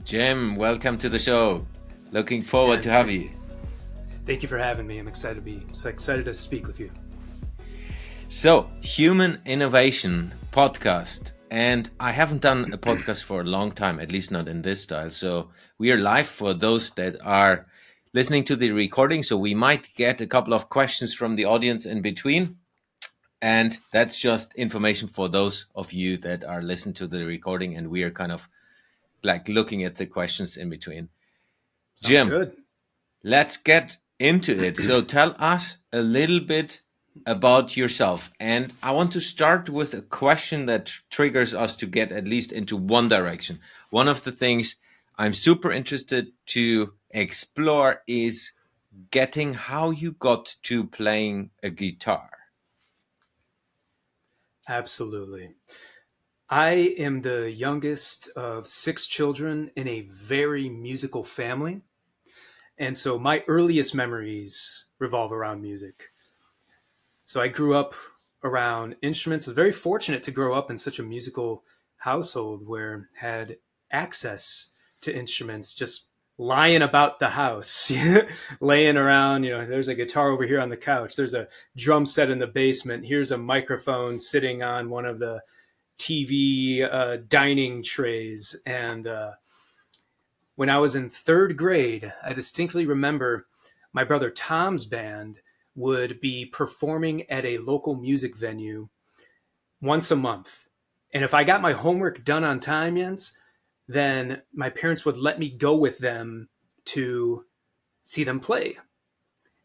Jim, welcome to the show. Looking forward to Jens, have you. thank you for having me. I'm excited to speak with you. So, Human Innovation podcast. And I haven't done a podcast for a long time, at least not in this style. So, we are live for those that are listening to the recording. So, we might get a couple of questions from the audience in between. And that's just information for those of you that are listening to the recording. And we are kind of like looking at the questions in between. Sounds Jim, good. let's get into it. So tell us a little bit about yourself. And I want to start with a question that triggers us to get at least into one direction. One of the things I'm super interested to explore is getting how you got to playing a guitar. Absolutely. I am the youngest of 6 children in a very musical family. And so my earliest memories revolve around music. So I grew up around instruments. I was very fortunate to grow up in such a musical household where I had access to instruments just lying about the house, laying around. There's a guitar over here on the couch. There's a drum set in the basement. Here's a microphone sitting on one of the TV dining trays. And when I was in third grade, I distinctly remember my brother Tom's band would be performing at a local music venue once a month. And if I got my homework done on time, Jens, then my parents would let me go with them to see them play.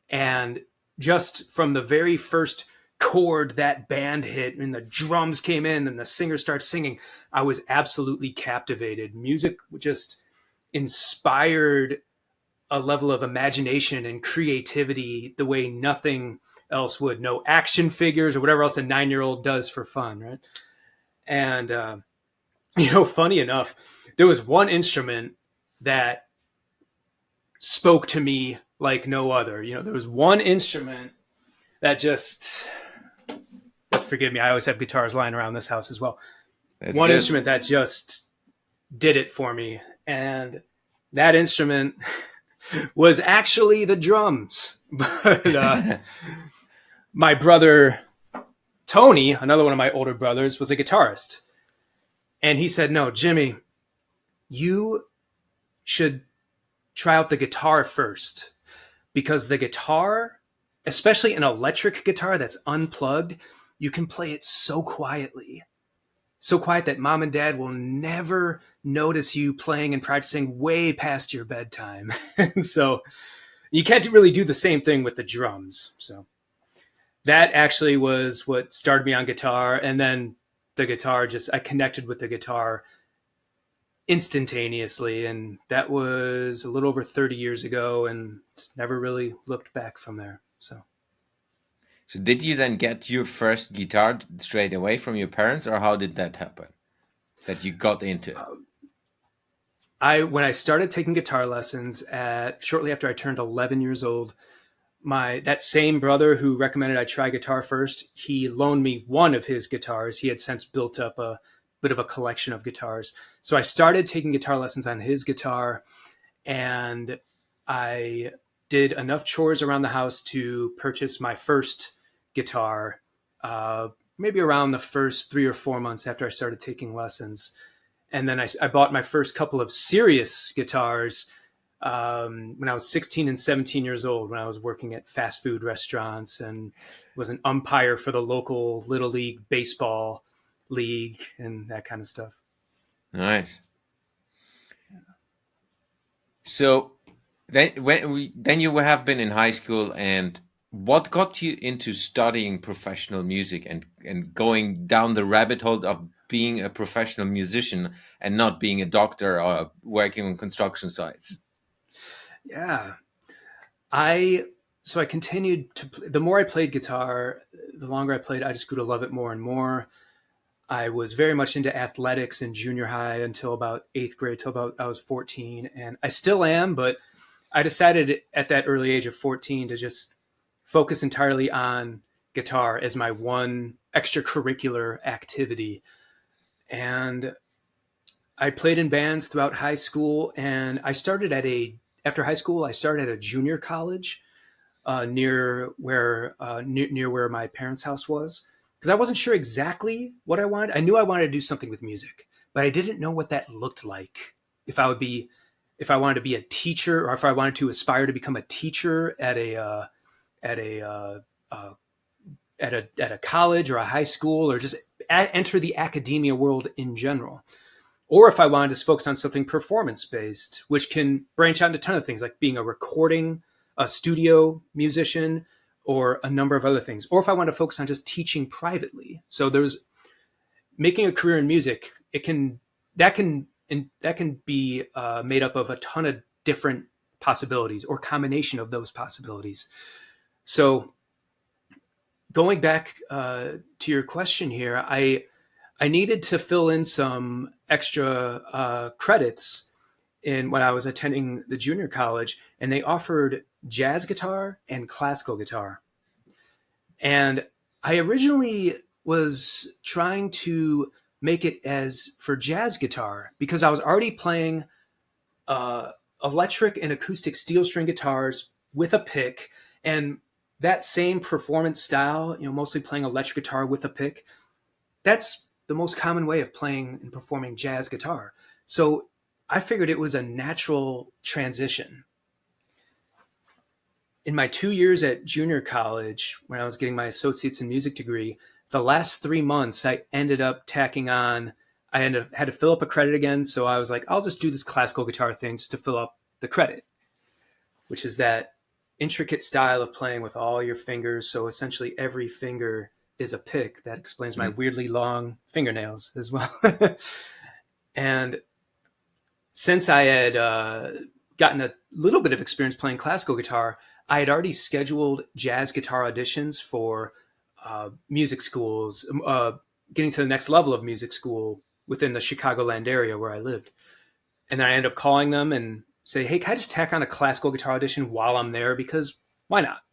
And just from the very first chord that band hit and the drums came in and the singer starts singing, I was absolutely captivated. Music just inspired a level of imagination and creativity the way nothing else would. No action figures or whatever else a 9-year-old does for fun, right? And funny enough, there was one instrument that spoke to me like no other. There was one instrument that just, let's forgive me, I always have guitars lying around this house as well. That's One good. instrument that just did it for me. And that instrument was actually the drums. But my brother Tony, another one of my older brothers, was a guitarist. And he said, "No, Jimmy, you should try out the guitar first, because the guitar, especially an electric guitar that's unplugged, you can play it so quietly. So quiet that mom and dad will never notice you playing and practicing way past your bedtime." And so you can't really do the same thing with the drums. So that actually was what started me on guitar. And then the guitar, I connected with the guitar instantaneously. And that was a little over 30 years ago, and it's never really looked back from there. So did you then get your first guitar straight away from your parents, or how did that happen? That you got into it? When I started taking guitar lessons shortly after I turned 11 years old, that same brother who recommended I try guitar first, he loaned me one of his guitars. He had since built up a bit of a collection of guitars. So I started taking guitar lessons on his guitar, and I did enough chores around the house to purchase my first guitar, maybe around the first 3 or 4 months after I started taking lessons. And then I bought my first couple of serious guitars when I was 16 and 17 years old, when I was working at fast food restaurants and was an umpire for the local Little League baseball league and that kind of stuff. Nice. So then you have been in high school, and what got you into studying professional music and going down the rabbit hole of being a professional musician and not being a doctor or working on construction sites? Yeah. So I continued the more I played guitar, the longer I played, I just grew to love it more and more. I was very much into athletics in junior high until about 8th grade, till about I was 14. And I still am, but I decided at that early age of 14 to just focus entirely on guitar as my one extracurricular activity. And I played in bands throughout high school, and after high school, I started at a junior college near where my parents' house was, because I wasn't sure exactly what I wanted. I knew I wanted to do something with music, but I didn't know what that looked like. If I would be, if I wanted to be a teacher, or if I wanted to aspire to become a teacher at at a uh, a college or a high school, or just enter the academia world in general, or if I wanted to focus on something performance based, which can branch out into a ton of things, like being a studio musician, or a number of other things, or if I want to focus on just teaching privately. So there's making a career in music. That can be made up of a ton of different possibilities, or combination of those possibilities. So going back to your question here, I needed to fill in some extra credits in when I was attending the junior college, and they offered jazz guitar and classical guitar. And I originally was trying to make it as for jazz guitar, because I was already playing uh, electric and acoustic steel string guitars with a pick, and that same performance style, mostly playing electric guitar with a pick. That's the most common way of playing and performing jazz guitar. So I figured it was a natural transition. In my 2 years at junior college, when I was getting my associate's in music degree, the last 3 months I ended up tacking on. Had to fill up a credit again, so I was like, I'll just do this classical guitar thing just to fill up the credit, which is that intricate style of playing with all your fingers. So essentially, every finger is a pick. That explains my Mm. weirdly long fingernails as well. And since I had gotten a little bit of experience playing classical guitar, I had already scheduled jazz guitar auditions for music schools, getting to the next level of music school within the Chicagoland area where I lived. And then I ended up calling them and say, hey, can I just tack on a classical guitar audition while I'm there? Because why not?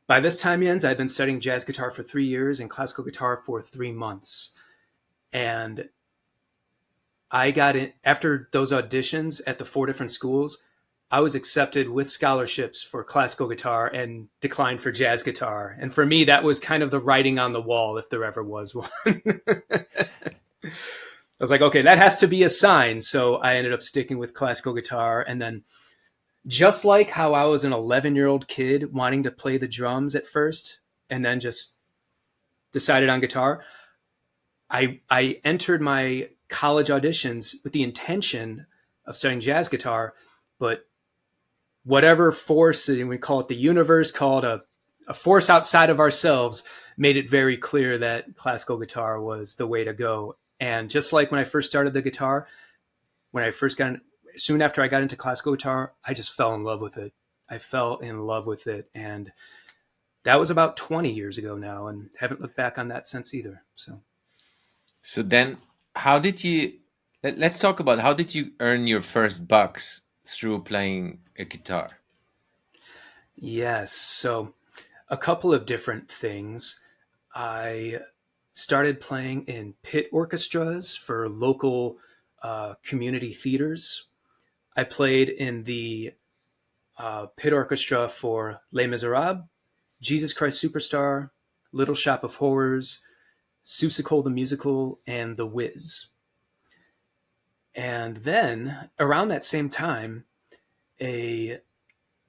By this time, Jens, I'd been studying jazz guitar for 3 years and classical guitar for 3 months. And I got in after those auditions at the 4 different schools. I was accepted with scholarships for classical guitar and declined for jazz guitar. And for me, that was kind of the writing on the wall, if there ever was one. I was like, okay, that has to be a sign. So I ended up sticking with classical guitar. And then, just like how I was an 11-year-old kid wanting to play the drums at first, and then just decided on guitar, I entered my college auditions with the intention of studying jazz guitar, but whatever force, and we call it the universe, call it a force outside of ourselves, made it very clear that classical guitar was the way to go. And just like when I first started the guitar, soon after I got into classical guitar, I just fell in love with it. I fell in love with it. And that was about 20 years ago now, and haven't looked back on that since either. So then, how did you? Let's talk about how did you earn your first bucks through playing a guitar? Yes. So a couple of different things. I started playing in pit orchestras for local community theaters. I played in the pit orchestra for Les Miserables, Jesus Christ Superstar, Little Shop of Horrors, Seussical the Musical, and The Wiz. And then around that same time, a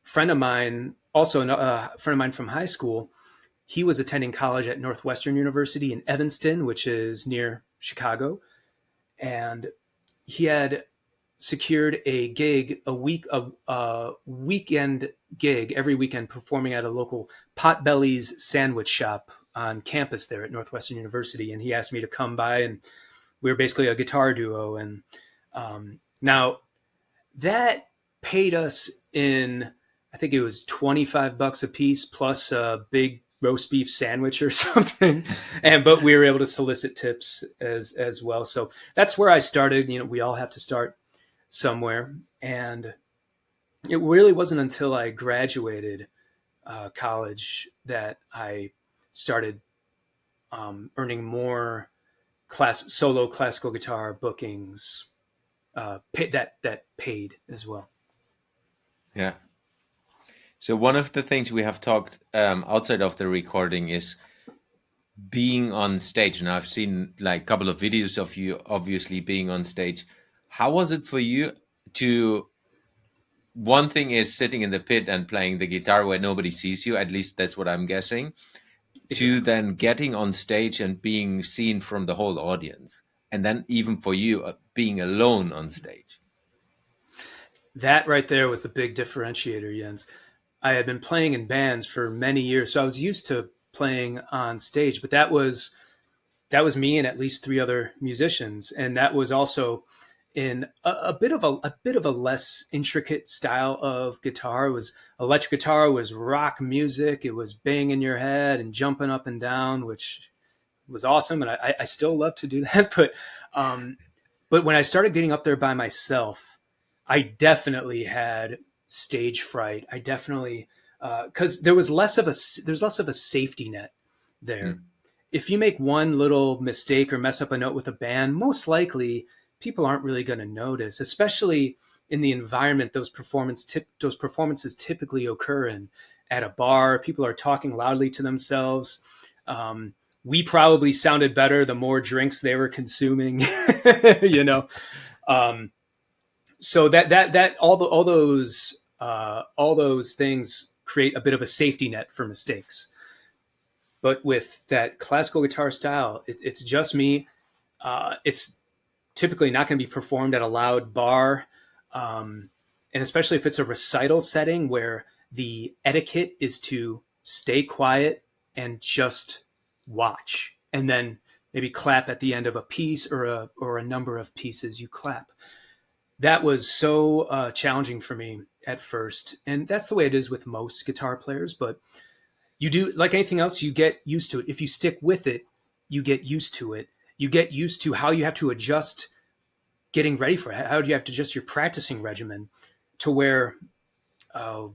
friend of mine, also a friend of mine from high school, he was attending college at Northwestern University in Evanston, which is near Chicago. And he had secured a gig, a weekend gig every weekend, performing at a local Potbelly's sandwich shop on campus there at Northwestern University. And he asked me to come by, and we were basically a guitar duo. And now that paid us in, I think it was $25 a piece plus a big roast beef sandwich or something. But we were able to solicit tips as well. So that's where I started. We all have to start somewhere. And it really wasn't until I graduated college that I started earning more solo classical guitar bookings that paid as well. Yeah. So one of the things we have talked outside of the recording is being on stage, and I've seen like a couple of videos of you obviously being on stage. How was it for you to, one thing is sitting in the pit and playing the guitar where nobody sees you, at least that's what I'm guessing, to Exactly. then getting on stage and being seen from the whole audience, and then even for you being alone on stage. That right there was the big differentiator, Jens. I had been playing in bands for many years, so I was used to playing on stage, but that was me and at least three other musicians, and that was also in a bit of a less intricate style of guitar. It was electric guitar, was rock music. It was banging your head and jumping up and down, which was awesome, and I still love to do that. But when I started getting up there by myself, I definitely had stage fright. I definitely because there's less of a safety net there. Mm. If you make one little mistake or mess up a note with a band, most likely people aren't really going to notice, especially in the environment those performances typically occur in. At a bar, people are talking loudly to themselves. We probably sounded better the more drinks they were consuming, you know. Um, so that all those things create a bit of a safety net for mistakes. But with that classical guitar style, it's just me. It's typically not going to be performed at a loud bar, and especially if it's a recital setting where the etiquette is to stay quiet and just watch, and then maybe clap at the end of a piece or a number of pieces you clap. That was so challenging for me at first, and that's the way it is with most guitar players. But you do, like anything else, you get used to it. If you stick with it, you get used to it. You get used to how you have to adjust getting ready for it. How do you have to adjust your practicing regimen to where uh,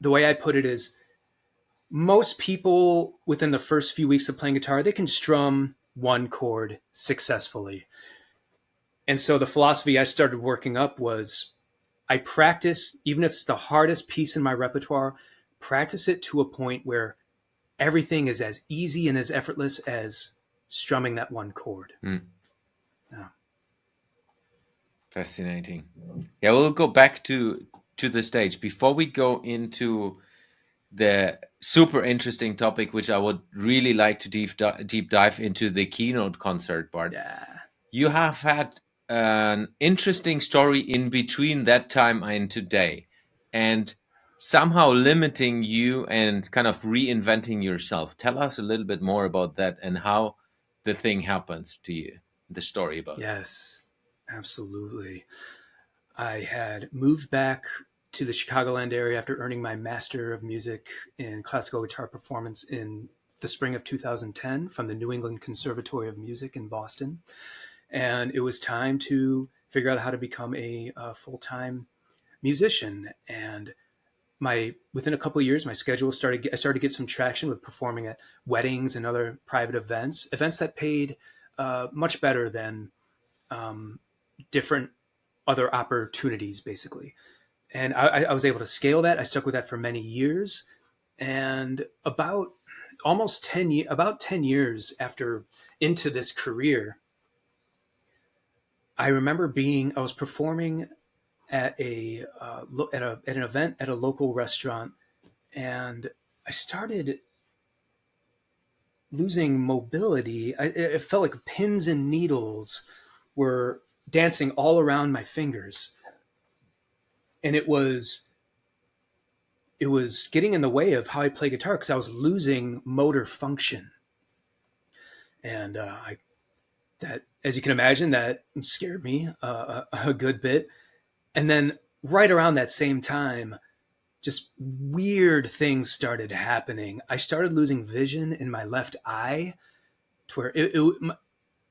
the way I put it is most people within the first few weeks of playing guitar, they can strum one chord successfully. And so the philosophy I started working up was I practice, even if it's the hardest piece in my repertoire, practice it to a point where everything is as easy and as effortless as strumming that one chord. Mm. Yeah. Fascinating. Yeah, we'll go back to the stage before we go into the super interesting topic, which I would really like to deep dive into the keynote concert part. Yeah. You have had an interesting story in between that time and today, and somehow limiting you and kind of reinventing yourself. Tell us a little bit more about that and how the thing happens to you, the story about it. Yes, absolutely. I had moved back to the Chicagoland area after earning my Master of Music in Classical Guitar Performance in the spring of 2010 from the New England Conservatory of Music in Boston. And it was time to figure out how to become a full-time musician. And within a couple of years, my schedule I started to get some traction with performing at weddings and other private events that paid much better than different other opportunities, basically. And I was able to scale that. I stuck with that for many years, and about 10 years after into this career, I remember I was performing at at an event at a local restaurant, and I started losing mobility. It felt like pins and needles were dancing all around my fingers, and it was getting in the way of how I play guitar because I was losing motor function, and that, as you can imagine, that scared me a good bit. And then right around that same time, just weird things started happening. I started losing vision in my left eye, to where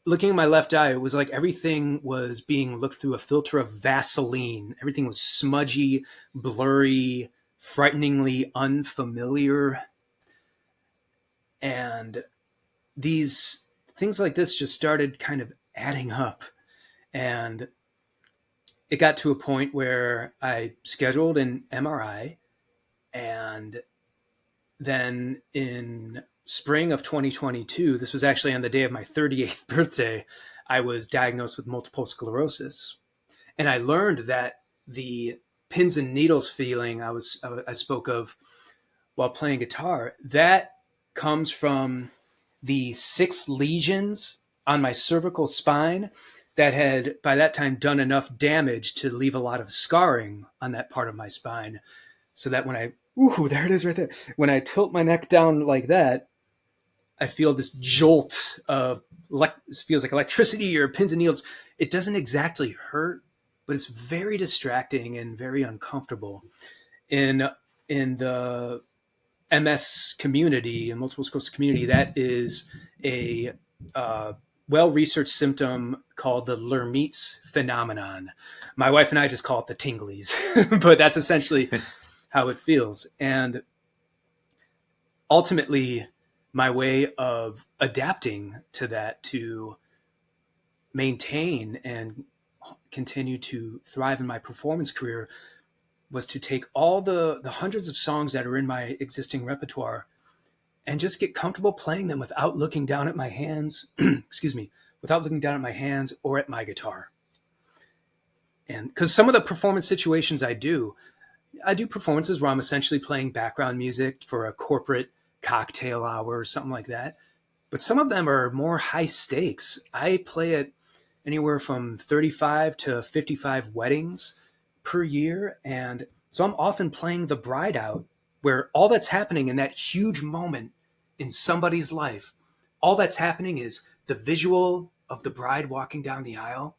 looking at my left eye, it was like everything was being looked through a filter of Vaseline. Everything was smudgy, blurry, frighteningly unfamiliar. And these things like this just started kind of adding up. And it got to a point where I scheduled an MRI. And then in spring of 2022, this was actually on the day of my 38th birthday, I was diagnosed with multiple sclerosis. And I learned that the pins and needles feeling I spoke of while playing guitar, that comes from the 6 lesions on my cervical spine that had by that time done enough damage to leave a lot of scarring on that part of my spine. So that when there it is right there. When I tilt my neck down like that, I feel this jolt of, it feels like electricity or pins and needles. It doesn't exactly hurt, but it's very distracting and very uncomfortable. In the MS community and multiple sclerosis community, that is a well-researched symptom called the Lermite's phenomenon. My wife and I just call it the tinglies, but that's essentially how it feels. And ultimately, my way of adapting to that to maintain and continue to thrive in my performance career was to take all the hundreds of songs that are in my existing repertoire and just get comfortable playing them without looking down at my hands, excuse me, without looking down at my hands or at my guitar. And because some of the performance situations I do performances where I'm essentially playing background music for a corporate cocktail hour or something like that. But some of them are more high stakes. I play at anywhere from 35 to 55 weddings per year. And so I'm often playing the bride out, where all that's happening in that huge moment in somebody's life, all that's happening is the visual of the bride walking down the aisle.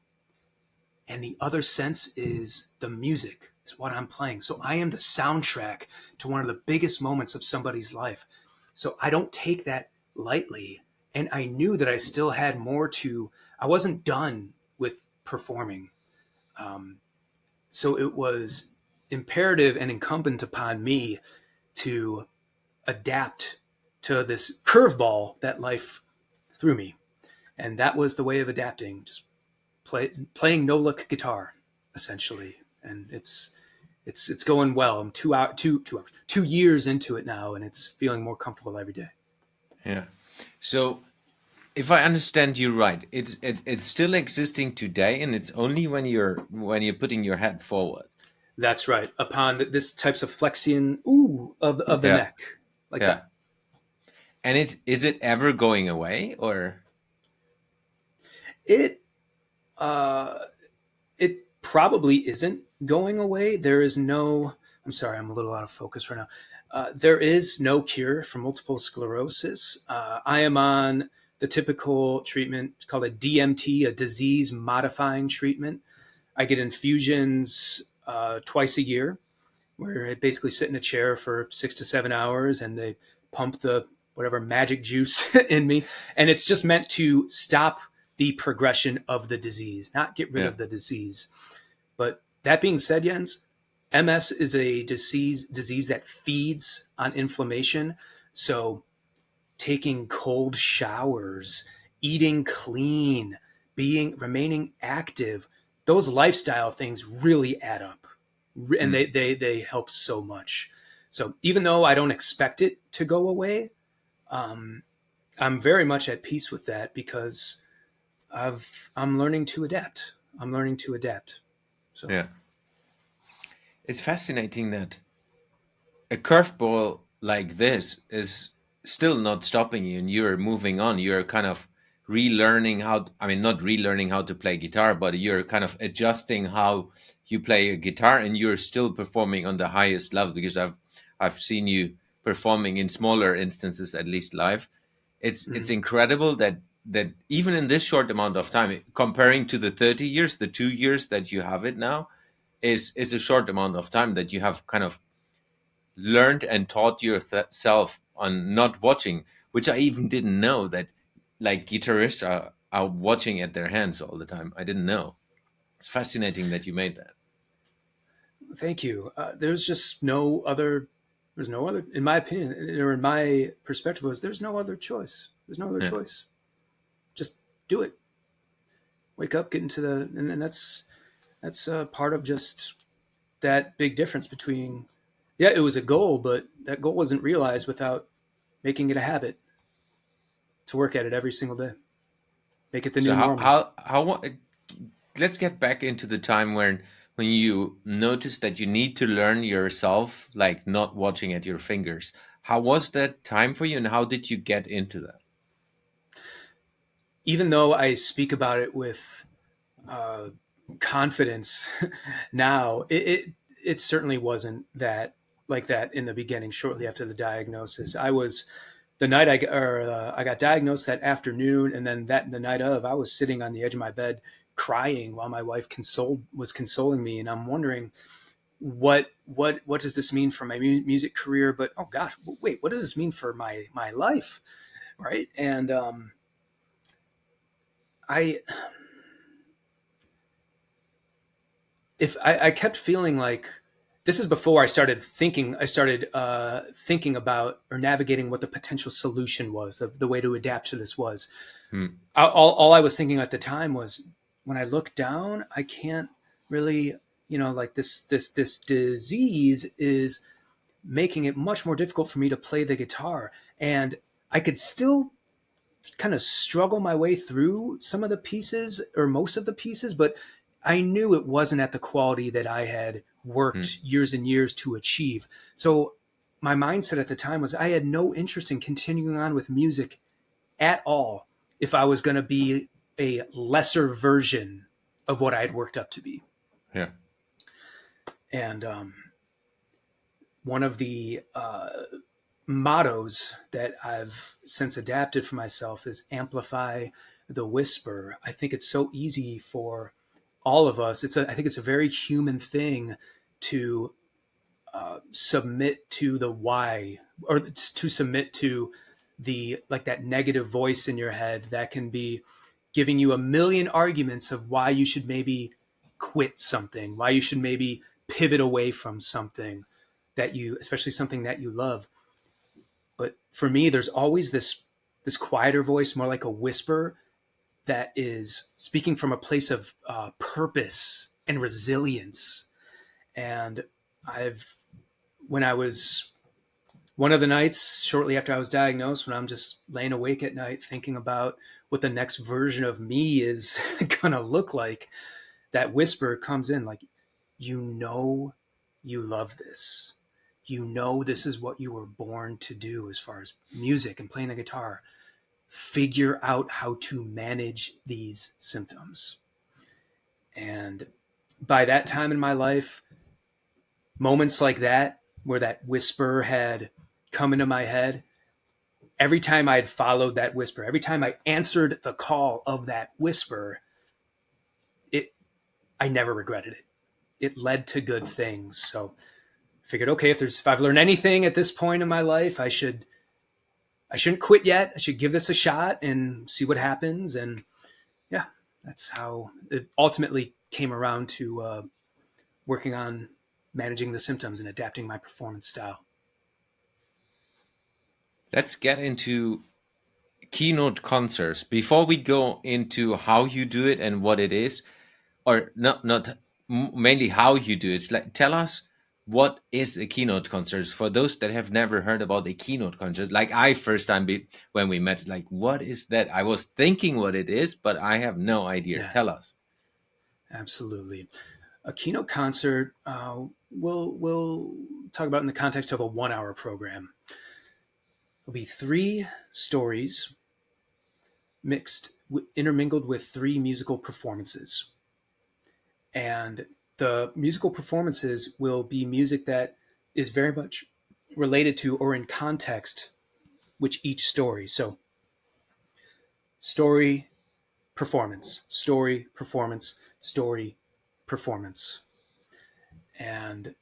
And the other sense is the music is what I'm playing. So I am the soundtrack to one of the biggest moments of somebody's life. So I don't take that lightly. And I knew that I still had more I wasn't done with performing. So it was imperative and incumbent upon me to adapt to this curveball that life threw me. And that was the way of adapting, just playing no-look guitar, essentially. And it's going well. I'm 2 years into it now, and it's feeling more comfortable every day. Yeah. So if I understand you right, it's still existing today, and it's only when you're putting your head forward. That's right. Upon this types of flexion of the neck, like that. And is it ever going away, or? It probably isn't going away. There is no. I'm sorry, I'm a little out of focus right now. There is no cure for multiple sclerosis. I am on the typical treatment. It's called a DMT, a disease modifying treatment. I get infusions twice a year, where I basically sit in a chair for 6 to 7 hours, and they pump the whatever magic juice in me, and it's just meant to stop the progression of the disease, not get rid of the disease. But that being said, Jens, MS is a disease that feeds on inflammation. So taking cold showers, eating clean, remaining active, those lifestyle things really add up, and they help so much. So even though I don't expect it to go away, I'm very much at peace with that, because I'm learning to adapt. So Yeah. It's fascinating that a curveball like this is still not stopping you, and you're moving on. You're kind of relearning not relearning how to play guitar, but you're kind of adjusting how you play a guitar, and you're still performing on the highest level, because I've seen you performing in smaller instances, at least live. It's incredible that even in this short amount of time, comparing to the 30 years, the 2 years that you have it now, is a short amount of time that you have kind of learned and taught yourself on not watching, which I even didn't know that like guitarists are watching at their hands all the time. I didn't know. It's fascinating that you made that. Thank you. There's no other, in my opinion, or in my perspective, there's no other choice. There's no other choice. do it. Wake up, get into the, and that's part of just that big difference between, yeah, it was a goal, but that goal wasn't realized without making it a habit to work at it every single day. Make it the So new normal. let's get back into the time when you noticed that you need to learn yourself, like not watching at your fingers. How was that time for you, and how did you get into that? Even though I speak about it with uh, confidence now, it certainly wasn't that like that in the beginning. Shortly after the diagnosis, I was the night I got diagnosed that afternoon, and then the night of, I was sitting on the edge of my bed crying while my wife was consoling me, and I'm wondering what does this mean for my music career? But oh gosh, wait, what does this mean for my life, right? And I I kept feeling like this is before I started thinking about or navigating what the potential solution was, the way to adapt to this was. Hmm. All I was thinking at the time was, when I look down, I can't really, like this disease is making it much more difficult for me to play the guitar. And I could still kind of struggle my way through some of the pieces or most of the pieces, but I knew it wasn't at the quality that I had Hmm. worked years and years to achieve. So my mindset at the time was I had no interest in continuing on with music at all if I was going to be a lesser version of what I had worked up to be. Yeah. And one of the mottos that I've since adapted for myself is amplify the whisper. I think it's so easy for all of us. I think it's a very human thing to submit to the why, or to submit to the, like, that negative voice in your head that can be giving you a million arguments of why you should maybe quit something, why you should maybe pivot away from something that you, especially something that you love. But for me, there's always this quieter voice, more like a whisper, that is speaking from a place of purpose and resilience. And I've when I was one of the nights shortly after I was diagnosed, when I'm just laying awake at night thinking about what the next version of me is gonna look like, that whisper comes in, like, you know, you love this. You know, this is what you were born to do as far as music and playing the guitar. Figure out how to manage these symptoms. And by that time in my life, moments like that, where that whisper had come into my head, every time I had followed that whisper, every time I answered the call of that whisper, it I never regretted it. It led to good things. So I figured, okay, if I've learned anything at this point in my life, I shouldn't quit yet. I should give this a shot and see what happens. And yeah, that's how it ultimately came around to working on managing the symptoms and adapting my performance style. Let's get into keynote concerts before we go into how you do it and what it is, or not mainly how you do it. It's like, tell us, what is a keynote concert for those that have never heard about a keynote concert, like I first time when we met, like, what is that? I was thinking what it is, but I have no idea. Yeah, Tell us. absolutely. A keynote concert, we'll talk about in the context of a 1 hour program. There'll be three stories intermingled with three musical performances. And the musical performances will be music that is very much related to or in context with each story. So, story, performance, story, performance, story, performance. And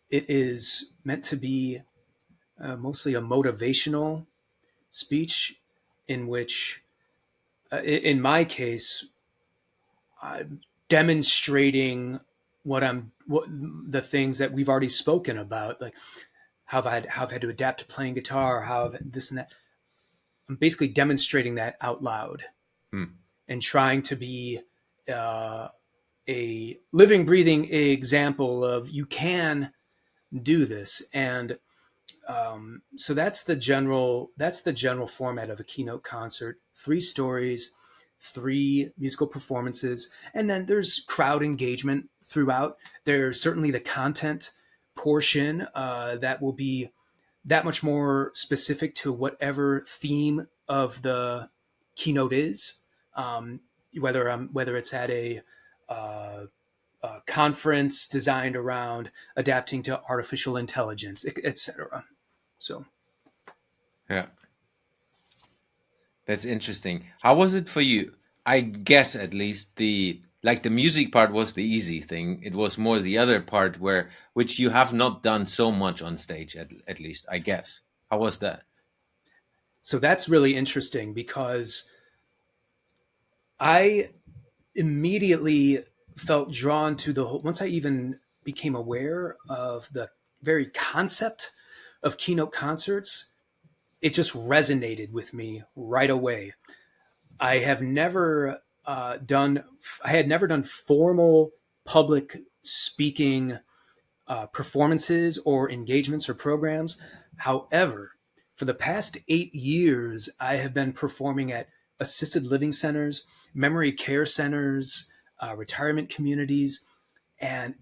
it is meant to be mostly a motivational speech, in which, in my case, I'm demonstrating what the things that we've already spoken about, like how I've had to adapt to playing guitar, how I've this and that. I'm basically demonstrating that out loud. Hmm. and trying to be a living, breathing example of you can do this. And so that's the general format of a keynote concert: 3 stories, 3 musical performances, and then there's crowd engagement throughout. There's certainly the content portion that will be that much more specific to whatever theme of the keynote is, whether it's at uh, a conference designed around adapting to artificial intelligence, etc. So Yeah, that's interesting. How was it for you? I guess at least the music part was the easy thing. It was more the other part which you have not done so much on stage at least, I guess. How was that? so that's really interesting because I immediately felt drawn to the whole, once I even became aware of the very concept of keynote concerts, it just resonated with me right away. I have never I had never done formal public speaking performances or engagements or programs. However, for the past 8 years, I have been performing at assisted living centers, memory care centers, retirement communities, and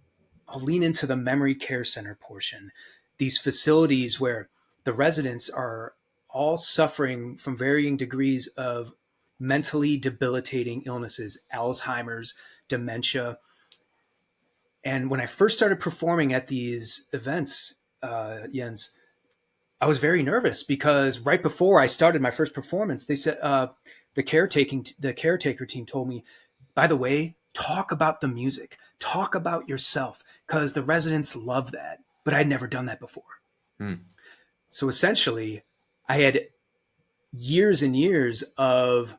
I'll lean into the memory care center portion. These facilities where the residents are all suffering from varying degrees of mentally debilitating illnesses, Alzheimer's, dementia. And when I first started performing at these events, Jens, I was very nervous because right before I started my first performance, they said the caretaker team told me, by the way, talk about the music, talk about yourself, because the residents love that. But I'd never done that before. Hmm. So essentially, I had years and years of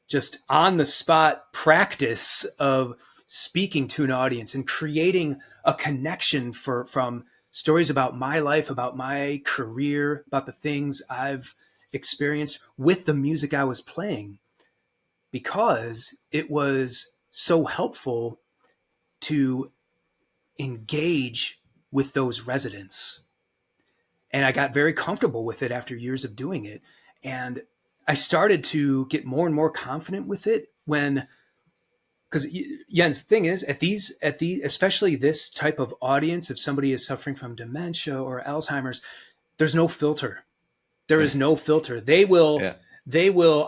just on the spot practice of speaking to an audience and creating a connection from stories about my life, about my career, about the things I've experienced with the music I was playing, because it was so helpful to engage with those residents. And I got very comfortable with it after years of doing it. And I started to get more and more confident with it when, because Jens, the thing is, especially this type of audience, if somebody is suffering from dementia or Alzheimer's, there's no filter. There is no filter. Yeah.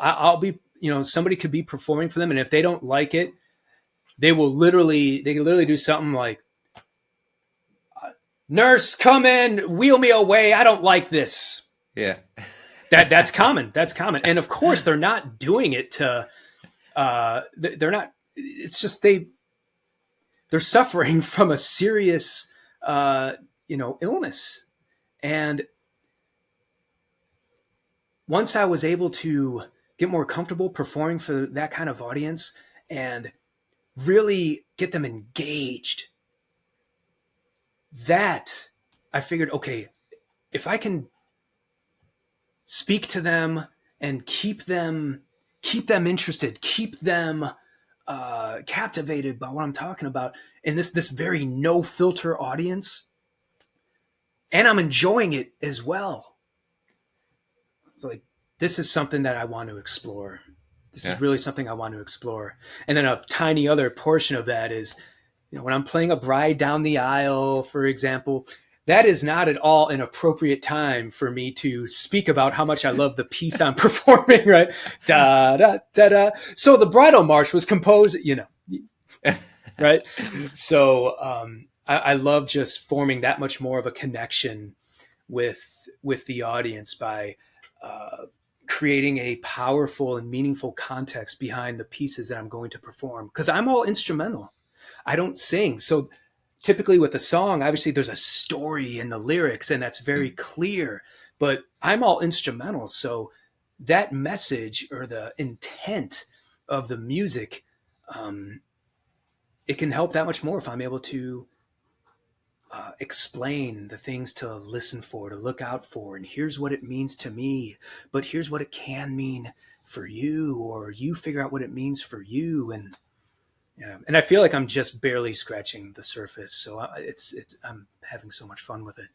I'll be, somebody could be performing for them, and if they don't like it, they can literally do something like, "Nurse, come in, wheel me away. I don't like this." Yeah. That's common. That's common. And of course, they're not doing it to. They're not. It's just they're suffering from a serious, illness. And once I was able to get more comfortable performing for that kind of audience and really get them engaged, that I figured, okay, if I can speak to them and keep them interested, keep them captivated by what I'm talking about, and this very no filter audience, and I'm enjoying it as well. It's like, this is something that I want to explore. This Yeah. is really something I want to explore. And then a tiny other portion of that is, when I'm playing a bride down the aisle, for example, that is not at all an appropriate time for me to speak about how much I love the piece I'm performing, right? Da, da, da, da. So the bridal march was composed, right? So I love just forming that much more of a connection with the audience by creating a powerful and meaningful context behind the pieces that I'm going to perform, because I'm all instrumental. I don't sing. So typically with a song, obviously there's a story in the lyrics, and that's very clear, but I'm all instrumental. So that message or the intent of the music, it can help that much more if I'm able to explain the things to listen for, to look out for, and here's what it means to me, but here's what it can mean for you, or you figure out what it means for you. And yeah, and I feel like I'm just barely scratching the surface. So I'm having so much fun with it.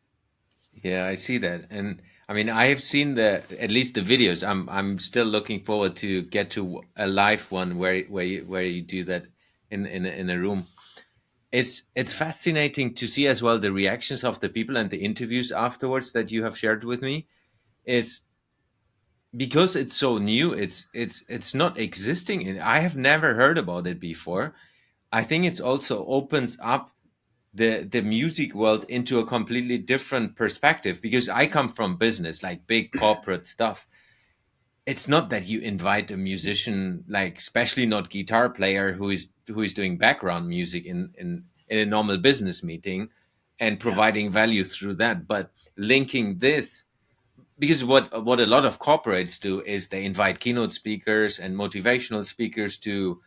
Yeah, I see that. And I mean, I have seen the at least the videos. I'm still looking forward to get to a live one where you do that in a room. It's Yeah, fascinating to see as well the reactions of the people and the interviews afterwards that you have shared with me. Is because it's so new, it's not existing in, I have never heard about it before. I think it's also opens up the music world into a completely different perspective, because I come from business, like big corporate stuff. It's not that you invite a musician, like especially not guitar player who is doing background music in a normal business meeting and yeah, providing value through that, but linking this, because what a lot of corporates do is they invite keynote speakers and motivational speakers to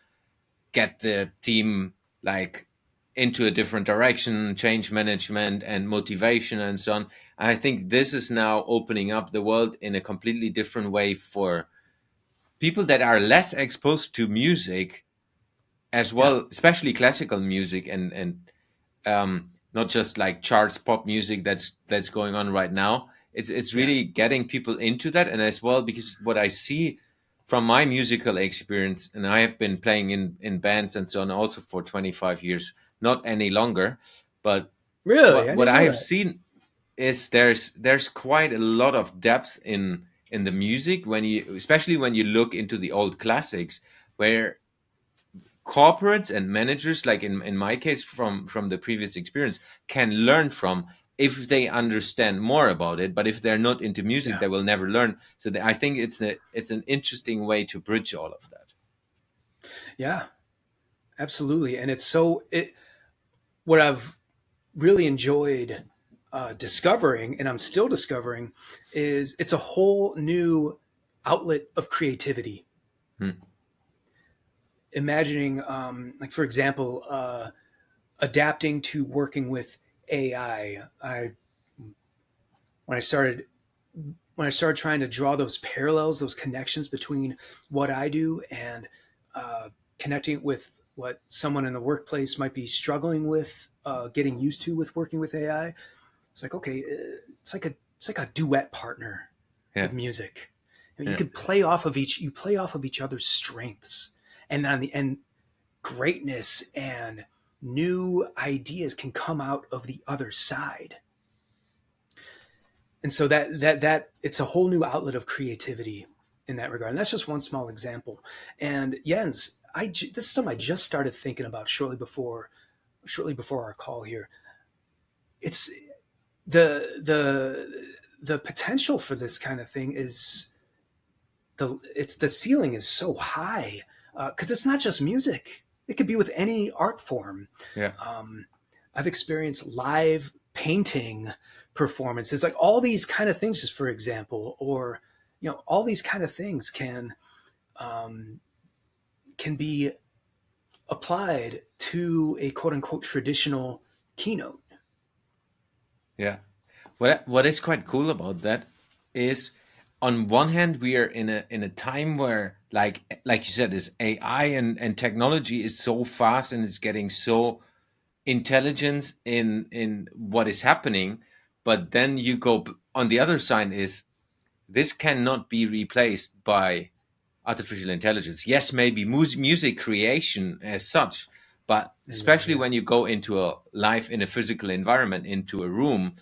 get the team like into a different direction, change management and motivation and so on. I think this is now opening up the world in a completely different way for people that are less exposed to music as yeah, well, especially classical music not just like charts pop music that's going on right now. It's yeah, really getting people into that, and as well because what I see from my musical experience, and I have been playing in bands and so on also for 25 years, not any longer, but really, I what didn't I know have that. seen is there's quite a lot of depth in the music when you, especially when you look into the old classics, where corporates and managers, like in my case from the previous experience, can learn from if they understand more about it. But if they're not into music, Yeah, they will never learn. So I think it's an interesting way to bridge all of that. yeah, absolutely. And what I've really enjoyed discovering, and I'm still discovering, is it's a whole new outlet of creativity. Hmm. Imagining, like for example, adapting to working with AI. When I started when I started trying to draw those parallels, those connections between what I do and connecting with what someone in the workplace might be struggling with, getting used to with working with AI. It's like, okay, it's like a duet partner Yeah, with music. You yeah, can play off of each other's strengths, and on the end, greatness and new ideas can come out of the other side. And so that it's a whole new outlet of creativity in that regard. And that's just one small example. And Jens, this is something I just started thinking about shortly before our call here. It's the potential for this kind of thing is the ceiling is so high, because it's not just music. It could be with any art form. yeah, Um, I've experienced live painting performances, like all these kind of things, just for example, or all these kind of things um, can be applied to a quote unquote traditional keynote. yeah. What is quite cool about that is, on one hand, we are in a time where, like you said, is AI and technology is so fast and it's getting so intelligence in what is happening. But then you go on the other side is, this cannot be replaced by artificial intelligence. Yes, maybe music creation as such, but especially Yeah, when you go into a live in a physical environment, into a room,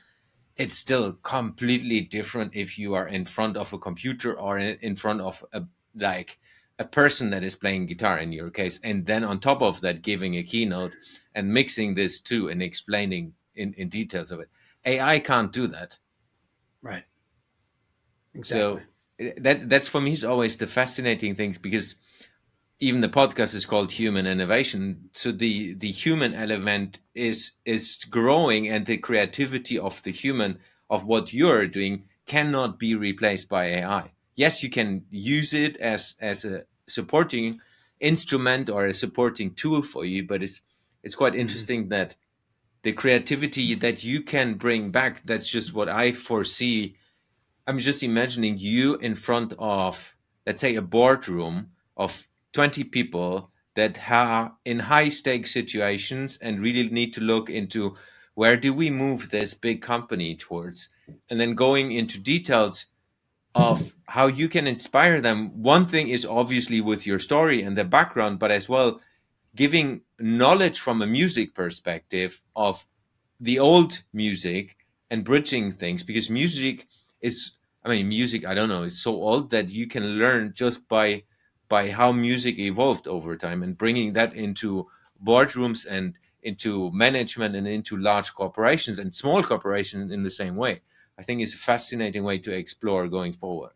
it's still completely different if you are in front of a computer or in front of a person that is playing guitar in your case, and then on top of that giving a keynote and mixing this too and explaining in details of it. AI can't do that. right, exactly. So that's for me is always the fascinating things, because even the podcast is called Human Innovation. So the human element is growing, and the creativity of the human, of what you're doing, cannot be replaced by AI. Yes, you can use it as a supporting instrument or a supporting tool for you, but it's quite Hmm. interesting that the creativity that you can bring back, that's just what I foresee. I'm just imagining you in front of, let's say, a boardroom of 20 people that are in high stakes situations and really need to look into where do we move this big company towards, and then going into details of how you can inspire them. One thing is obviously with your story and the background, but as well giving knowledge from a music perspective of the old music and bridging things, because music is, I mean, music, I don't know, is so old that you can learn just by how music evolved over time, and bringing that into boardrooms and into management and into large corporations and small corporations in the same way, I think is a fascinating way to explore going forward.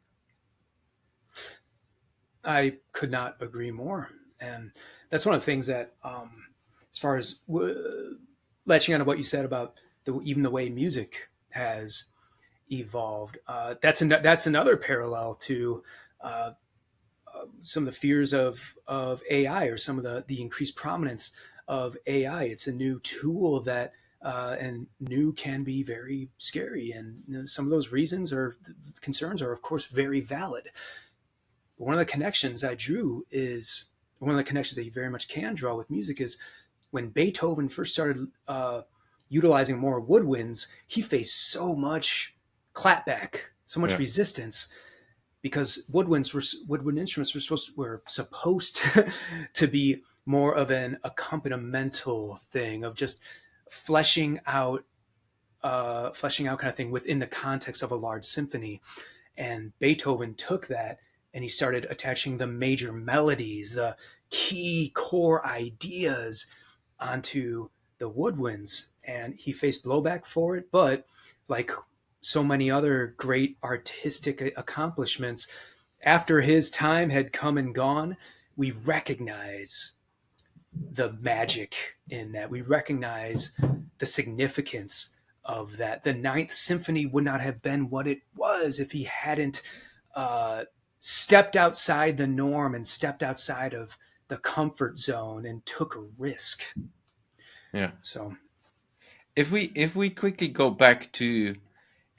I could not agree more. And that's one of the things that, as far as latching on to what you said about even the way music has evolved, that's another parallel to uh, some of the fears of AI, or some of the increased prominence of AI. It's a new tool that, and new can be very scary. And some of those reasons or concerns are, of course, very valid. But one of the connections I drew is one of the connections that you very much can draw with music is when Beethoven first started utilizing more woodwinds, he faced so much clapback, so much Yeah. resistance, because woodwind instruments were supposed to be more of an accompanimental thing, of just fleshing out kind of thing within the context of a large symphony. And Beethoven took that and he started attaching the major melodies, the key core ideas, onto the woodwinds. And he faced blowback for it, but like so many other great artistic accomplishments, after his time had come and gone, we recognize the magic in that. We recognize the significance of that. The Ninth Symphony would not have been what it was if he hadn't stepped outside the norm and stepped outside of the comfort zone and took a risk. Yeah. So, If we quickly go back to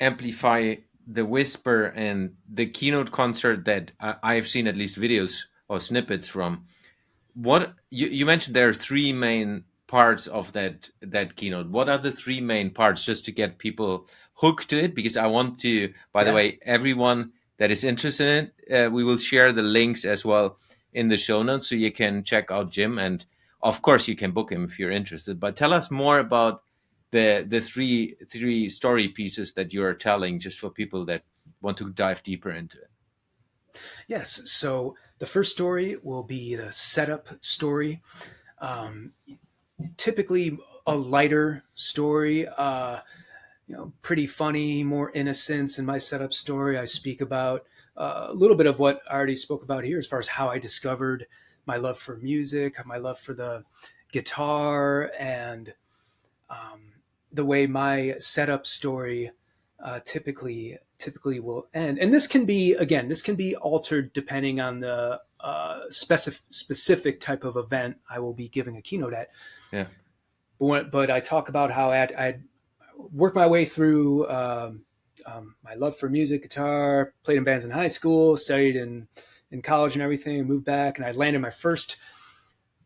Amplify, the Whisper, and the keynote concert that I've seen at least videos or snippets from, what you mentioned there are three main parts of that keynote. What are the three main parts, just to get people hooked to it? Because I want to, by the yeah. way, everyone that is interested in it, we will share the links as well in the show notes, so you can check out Jim, and of course you can book him if you're interested. But tell us more about the three story pieces that you are telling, just for people that want to dive deeper into it. Yes. So the first story will be the setup story. Um, Typically a lighter story, pretty funny, more innocence. In my setup story, I speak about a little bit of what I already spoke about here, as far as how I discovered my love for music, my love for the guitar, and the way my setup story typically will end. And this can be, again, this can be altered depending on the specific type of event I will be giving a keynote at. Yeah. But I talk about how I'd worked my way through my love for music, guitar, played in bands in high school, studied in college and everything, moved back, and I landed my first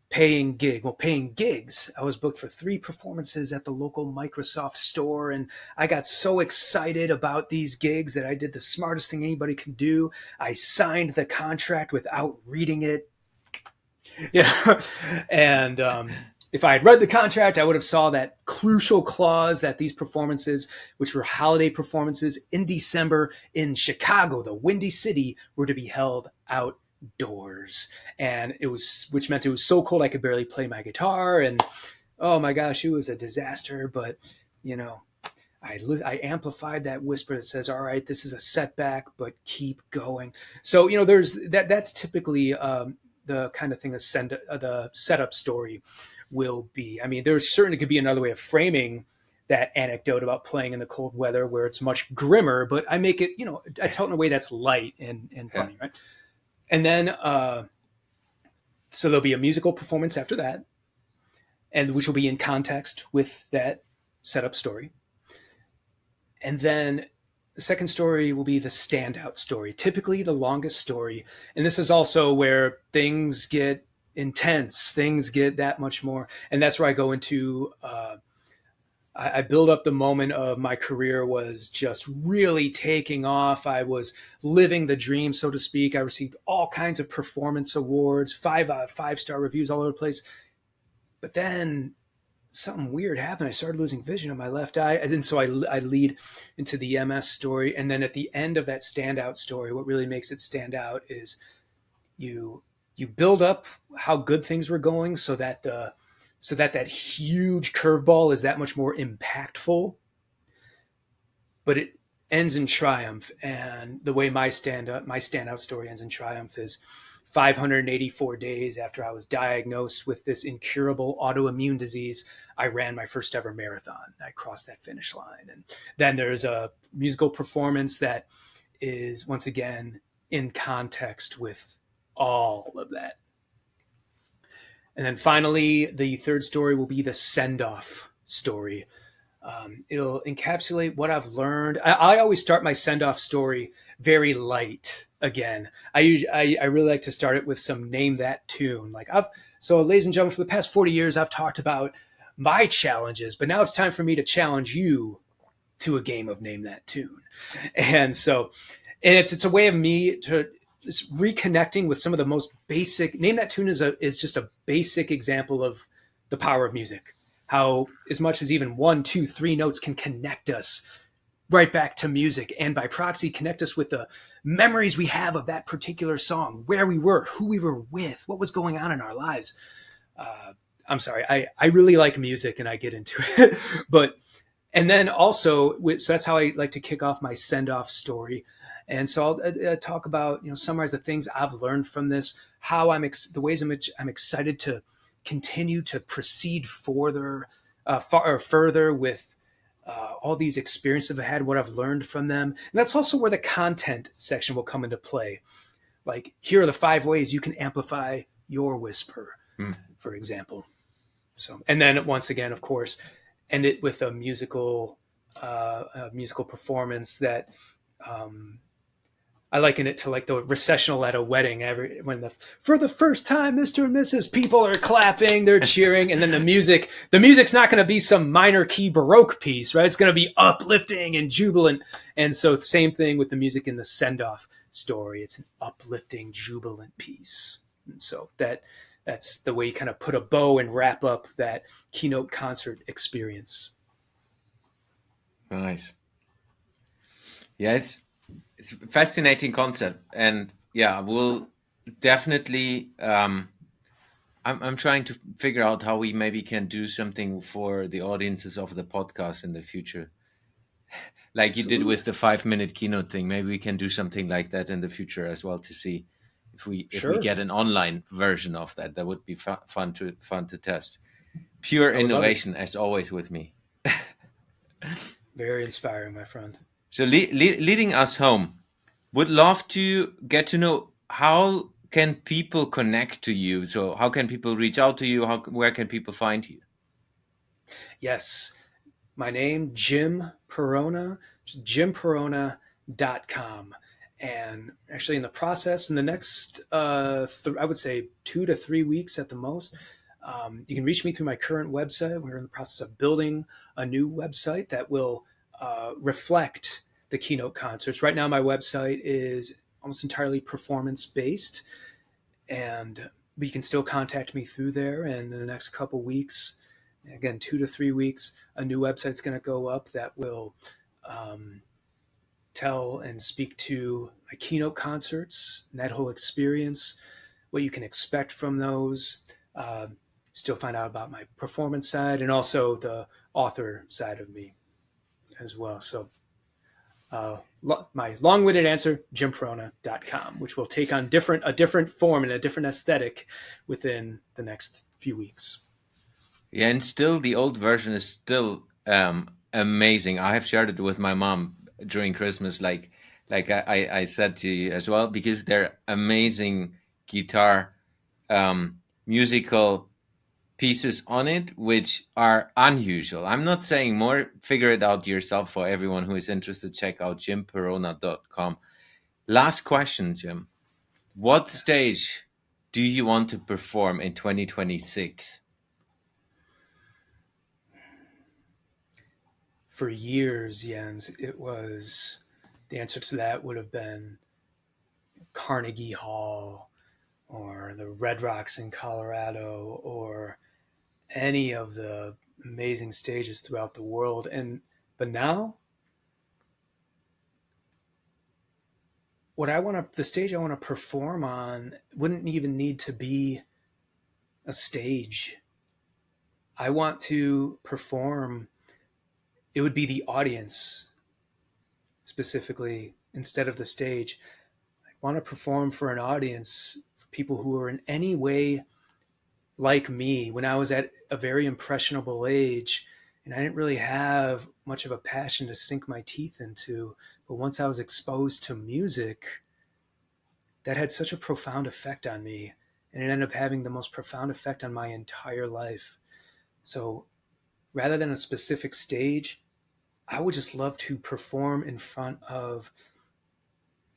paying gigs. I was booked for 3 performances at the local Microsoft store, and I got so excited about these gigs that I did the smartest thing anybody can do. I signed the contract without reading it. Yeah. And if I had read the contract, I would have saw that crucial clause that these performances, which were holiday performances in December in Chicago, the Windy City, were to be held outdoors. And which meant it was so cold I could barely play my guitar. And oh my gosh, it was a disaster. But, I amplified that whisper that says, all right, this is a setback, but keep going. So, there's that's typically the kind of thing the setup story will be. I mean, there's certainly could be another way of framing that anecdote about playing in the cold weather where it's much grimmer, but I make it, I tell it in a way that's light and funny, right? And then, so there'll be a musical performance after that, and which will be in context with that setup story. And then the second story will be the standout story, typically the longest story. And this is also where things get intense, things get that much more. And that's where I go into, I build up the moment of my career was just really taking off. I was living the dream, so to speak. I received all kinds of performance awards, five-star reviews all over the place. But then something weird happened. I started losing vision in my left eye. And so I lead into the MS story. And then at the end of that standout story, what really makes it stand out is you build up how good things were going so that that huge curveball is that much more impactful. But it ends in triumph. And the way my standout story ends in triumph is 584 days after I was diagnosed with this incurable autoimmune disease, I ran my first ever marathon. I crossed that finish line. And then there's a musical performance that is, once again, in context with all of that. And then finally, the third story will be the send-off story. It'll encapsulate what I've learned. I always start my send-off story very light. Again, I really like to start it with some name that tune. So, ladies and gentlemen, for the past 40 years, I've talked about my challenges, but now it's time for me to challenge you to a game of name that tune. And it's a way of me to just reconnecting with some of the most basic. Name that tune is just a basic example of the power of music. How as much as even 1, 2, 3 notes can connect us right back to music, and by proxy connect us with the memories we have of that particular song, where we were, who we were with, what was going on in our lives. I'm sorry, I really like music and I get into it. And then also, so that's how I like to kick off my send-off story. And so I'll talk about, summarize the things I've learned from this, how the ways in which I'm excited to continue to proceed further with all these experiences I've had, what I've learned from them. And that's also where the content section will come into play. Like, here are the 5 ways you can amplify your whisper, for example. So, and then once again, of course, end it with a musical performance that I liken it to like the recessional at a wedding. For the first time, Mr. and Mrs. people are clapping, they're cheering, and then the music's not going to be some minor key Baroque piece, right? It's going to be uplifting and jubilant. And so same thing with the music in the send-off story. It's an uplifting, jubilant piece. And so that's the way you kind of put a bow and wrap up that keynote concert experience. Nice. Yes. It's a fascinating concept, and yeah, we'll definitely. I'm trying to figure out how we maybe can do something for the audiences of the podcast in the future, like you did with the 5-minute keynote thing. Maybe we can do something like that in the future as well to see if we get an online version of that. That would be fun to test. Pure innovation, as always, with me. Very inspiring, my friend. So leading us home, would love to get to know how can people connect to you? So how can people reach out to you? Where can people find you? Yes. My name, Jim Perona, jimperona.com. And actually in the process, in the next, I would say 2 to 3 weeks at the most, you can reach me through my current website. We're in the process of building a new website that will reflect the keynote concerts. Right now, my website is almost entirely performance-based, and you can still contact me through there. And in the next couple weeks, again, 2 to 3 weeks, a new website's going to go up that will tell and speak to my keynote concerts and that whole experience, what you can expect from those. Still find out about my performance side and also the author side of me as well. So my long-winded answer, jimperona.com, which will take on a different form and a different aesthetic within the next few weeks. Yeah, and still the old version is still amazing. I have shared it with my mom during Christmas, like I said to you as well, because they're amazing guitar musical pieces on it which are unusual. I'm not saying more, figure it out yourself. For everyone who is interested, check out jimperona.com. Last question, Jim. What Yes. stage do you want to perform in 2026? For years, Jens, the answer to that would have been Carnegie Hall or the Red Rocks in Colorado or any of the amazing stages throughout the world. But now, the stage I want to perform on wouldn't even need to be a stage. I want to perform, it would be the audience specifically instead of the stage. I want to perform for an audience, for people who are in any way like me when I was at a very impressionable age and I didn't really have much of a passion to sink my teeth into. But once I was exposed to music, that had such a profound effect on me. And it ended up having the most profound effect on my entire life. So rather than a specific stage, I would just love to perform in front of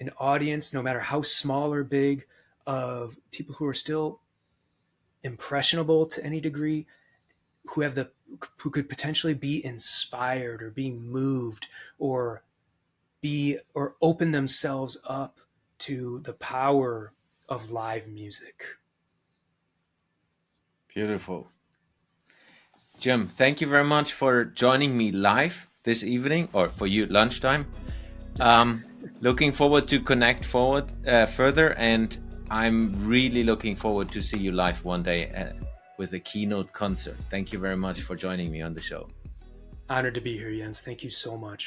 an audience, no matter how small or big, of people who are still impressionable to any degree, who could potentially be inspired or be moved or open themselves up to the power of live music. Beautiful. Jim, thank you very much for joining me live this evening, or for you, lunchtime. Looking forward to connect further, and I'm really looking forward to see you live one day with a keynote concert. Thank you very much for joining me on the show. Honored to be here, Jens. Thank you so much.